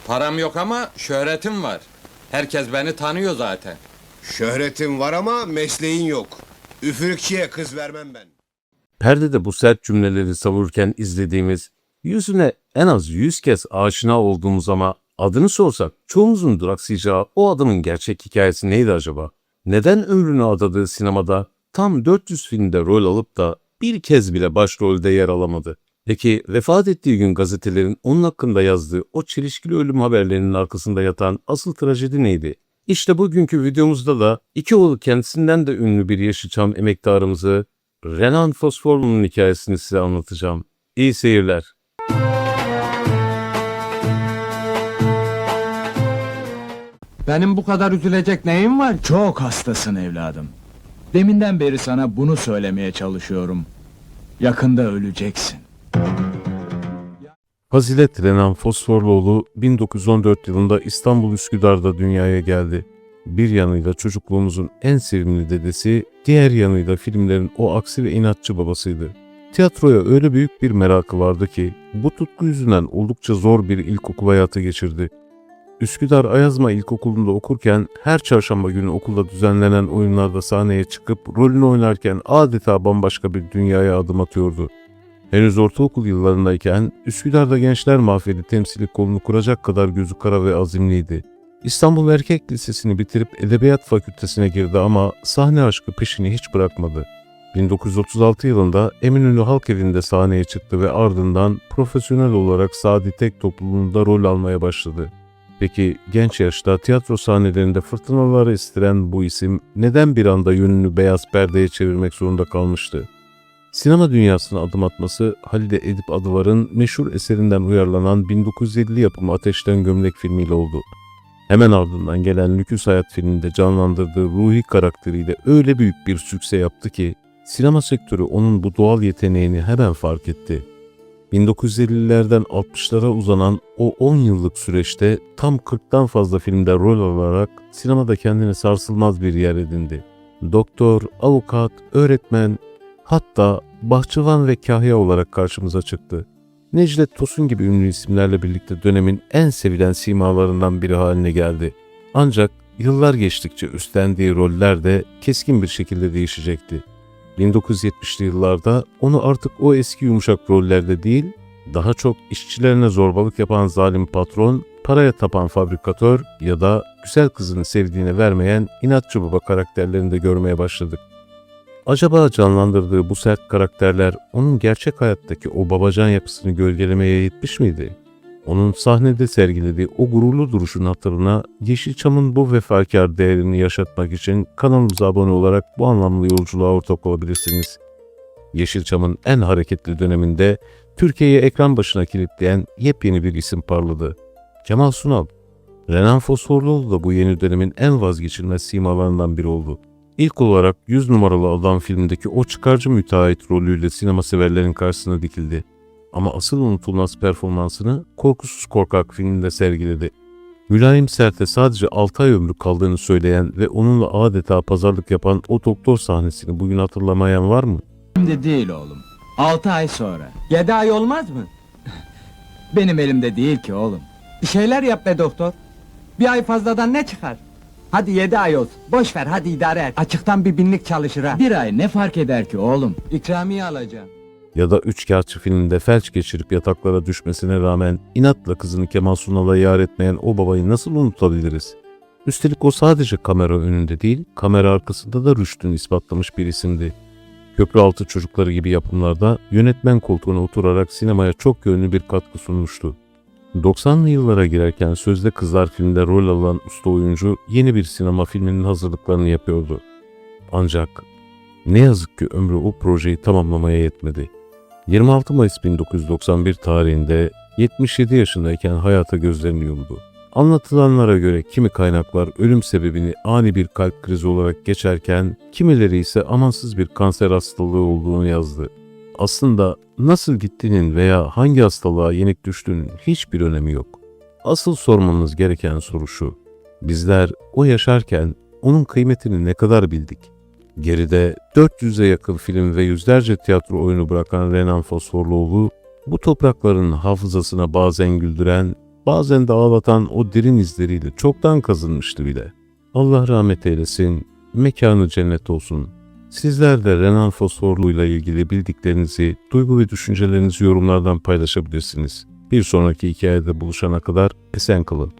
Param yok ama şöhretim var. Herkes beni tanıyor zaten. Şöhretin var ama mesleğin yok. Üfürükçüye kız vermem ben. Perdede bu sert cümleleri savururken izlediğimiz, yüzüne en az 100 kez aşina olduğumuz ama adını sorsak çoğumuzun duraksayacağı o adamın gerçek hikayesi neydi acaba? Neden ömrünü adadığı sinemada tam 400 filmde rol alıp da bir kez bile başrolde yer alamadı? Peki vefat ettiği gün gazetelerin onun hakkında yazdığı o çelişkili ölüm haberlerinin arkasında yatan asıl trajedi neydi? İşte bugünkü videomuzda da iki oğlu kendisinden de ünlü bir Yeşilçam emektarımızı Renan Fosforlu'nun hikayesini size anlatacağım. İyi seyirler. Benim bu kadar üzülecek neyim var? Çok hastasın evladım. Deminden beri sana bunu söylemeye çalışıyorum. Yakında öleceksin. Fazilet Renan Fosforluoğlu 1914 yılında İstanbul Üsküdar'da dünyaya geldi. Bir yanıyla çocukluğumuzun en sevimli dedesi, diğer yanıyla filmlerin o aksi ve inatçı babasıydı. Tiyatroya öyle büyük bir merakı vardı ki bu tutku yüzünden oldukça zor bir ilkokul hayatı geçirdi. Üsküdar Ayazma İlkokulu'nda okurken her çarşamba günü okulda düzenlenen oyunlarda sahneye çıkıp rolünü oynarken adeta bambaşka bir dünyaya adım atıyordu. Henüz ortaokul yıllarındayken Üsküdar'da Gençler Mahfili temsili kolunu kuracak kadar gözü kara ve azimliydi. İstanbul Erkek Lisesi'ni bitirip Edebiyat Fakültesine girdi ama sahne aşkı peşini hiç bırakmadı. 1936 yılında Eminönü Halk Evi'nde sahneye çıktı ve ardından profesyonel olarak Sadi Tek topluluğunda rol almaya başladı. Peki genç yaşta tiyatro sahnelerinde fırtınaları estiren bu isim neden bir anda yönünü beyaz perdeye çevirmek zorunda kalmıştı? Sinema dünyasına adım atması Halide Edip Adıvar'ın meşhur eserinden uyarlanan 1950 yapımı Ateşten Gömlek filmiyle oldu. Hemen ardından gelen Lüküs Hayat filminde canlandırdığı Ruhi karakteriyle öyle büyük bir sükse yaptı ki sinema sektörü onun bu doğal yeteneğini hemen fark etti. 1950'lerden 60'lara uzanan o 10 yıllık süreçte tam 40'tan fazla filmde rol alarak sinemada kendine sarsılmaz bir yer edindi. Doktor, avukat, öğretmen, hatta bahçıvan ve kahya olarak karşımıza çıktı. Necdet Tosun gibi ünlü isimlerle birlikte dönemin en sevilen simalarından biri haline geldi. Ancak yıllar geçtikçe üstlendiği roller de keskin bir şekilde değişecekti. 1970'li yıllarda onu artık o eski yumuşak rollerde değil, daha çok işçilerine zorbalık yapan zalim patron, paraya tapan fabrikatör ya da güzel kızını sevdiğine vermeyen inatçı baba karakterlerinde görmeye başladık. Acaba canlandırdığı bu sert karakterler onun gerçek hayattaki o babacan yapısını gölgelemeye yetmiş miydi? Onun sahnede sergilediği o gururlu duruşun hatırına Yeşilçam'ın bu vefakar değerini yaşatmak için kanalımıza abone olarak bu anlamlı yolculuğa ortak olabilirsiniz. Yeşilçam'ın en hareketli döneminde Türkiye'yi ekran başına kilitleyen yepyeni bir isim parladı. Kemal Sunal. Renan Fosforluoğlu da bu yeni dönemin en vazgeçilmez simalarından biri oldu. İlk olarak 100 numaralı adam filmindeki o çıkarcı müteahhit rolüyle sinema severlerin karşısına dikildi. Ama asıl unutulmaz performansını Korkusuz Korkak filminde sergiledi. Mülayim Sert'e sadece 6 ay ömrü kaldığını söyleyen ve onunla adeta pazarlık yapan o doktor sahnesini bugün hatırlamayan var mı? Şimdi değil oğlum. 6 ay sonra. 7 ay olmaz mı? Benim elimde değil ki oğlum. Bir şeyler yap be doktor. Bir ay fazladan ne çıkar? Hadi 7 ay olsun. Boş ver, hadi idare et. Açıktan bir binlik çalışır ha. Bir ay ne fark eder ki oğlum? İkramiye alacağım. Ya da Üçkağıtçı filminde felç geçirip yataklara düşmesine rağmen inatla kızını Kemal Sunal'a yar etmeyen o babayı nasıl unutabiliriz? Üstelik o sadece kamera önünde değil, kamera arkasında da rüştünü ispatlamış bir isimdi. Köprüaltı Çocukları gibi yapımlarda yönetmen koltuğuna oturarak sinemaya çok yönlü bir katkı sunmuştu. 90'lı yıllara girerken Sözde Kızlar filminde rol alan usta oyuncu yeni bir sinema filminin hazırlıklarını yapıyordu. Ancak ne yazık ki ömrü o projeyi tamamlamaya yetmedi. 26 Mayıs 1991 tarihinde 77 yaşındayken hayata gözlerini yumdu. Anlatılanlara göre kimi kaynaklar ölüm sebebini ani bir kalp krizi olarak geçerken kimileri ise amansız bir kanser hastalığı olduğunu yazdı. Aslında nasıl gittiğinin veya hangi hastalığa yenik düştüğünün hiçbir önemi yok. Asıl sormamız gereken soru şu: bizler o yaşarken onun kıymetini ne kadar bildik? Geride 400'e yakın film ve yüzlerce tiyatro oyunu bırakan Renan Fosforluoğlu, bu toprakların hafızasına bazen güldüren, bazen de ağlatan o derin izleriyle çoktan kazınmıştı bile. Allah rahmet eylesin, mekanı cennet olsun. Sizler de Renan Fosforlu ile ilgili bildiklerinizi, duygu ve düşüncelerinizi yorumlardan paylaşabilirsiniz. Bir sonraki hikayede buluşana kadar esen kalın.